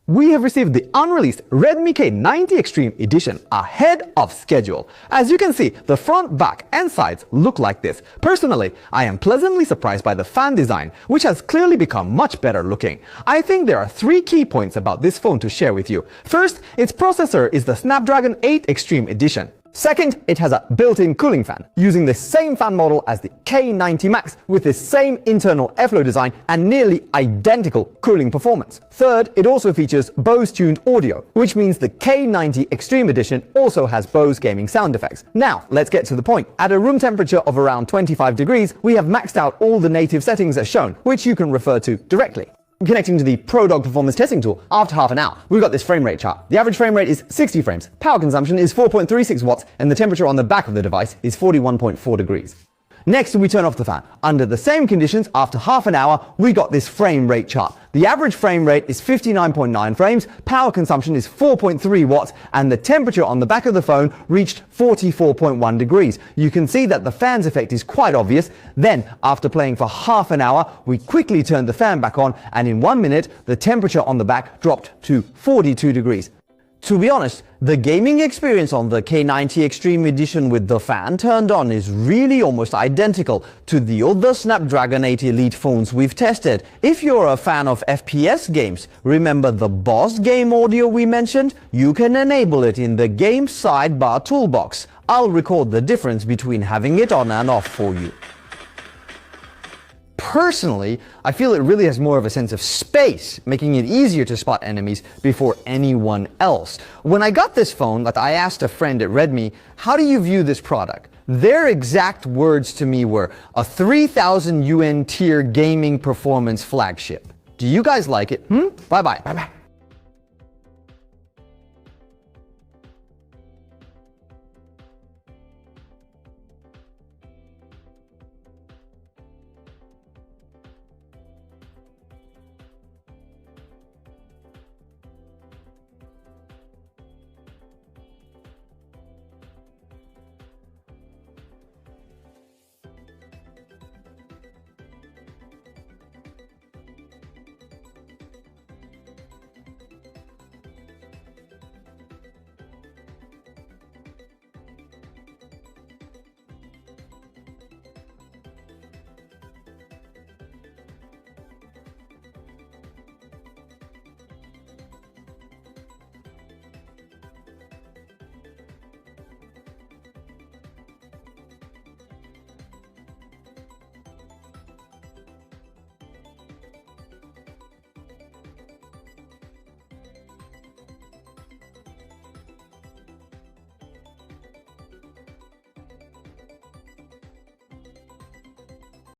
We have received the unreleased Redmi K90 Extreme Edition ahead of schedule. As you can see, the front, back and sides look like this. Personally, I am pleasantly surprised by the fan design, which has clearly become much better looking. I think there are 3 key points about this phone to share with you. First, its processor is the Snapdragon 8 Extreme Edition. Second, it has a built-in cooling fan, using the same fan model as the K90 Max with the same internal airflow design and nearly identical cooling performance. Third, it also features Bose-tuned audio, which means the K90 Extreme Edition also has Bose gaming sound effects. Now, let's get to the point. At a room temperature of around 25 degrees, we have maxed out all the native settings as shown, which you can refer to directly. Connecting to the ProDog performance testing tool, after half an hour, we've got this frame rate chart. The average frame rate is 60 frames, power consumption is 4.36 watts, and the temperature on the back of the device is 41.4 degrees. Next, we turn off the fan. Under the same conditions, after half an hour, we got this frame rate chart. The average frame rate is 59.9 frames, power consumption is 4.3 watts, and the temperature on the back of the phone reached 44.1 degrees. You can see that the fan's effect is quite obvious. Then, after playing for half an hour, we quickly turned the fan back on, and in 1 minute, the temperature on the back dropped to 42 degrees. To be honest, the gaming experience on the K90 Extreme Edition with the fan turned on is really almost identical to the other Snapdragon 8 Elite phones we've tested. If you're a fan of FPS games, remember the Boss game audio we mentioned? You can enable it in the game sidebar toolbox. I'll record the difference between having it on and off for you. Personally, I feel it really has more of a sense of space, making it easier to spot enemies before anyone else. When I got this phone, I asked a friend at Redmi, how do you view this product? Their exact words to me were, a 3,000 UN tier gaming performance flagship. Do you guys like it? Bye-bye. Bye-bye.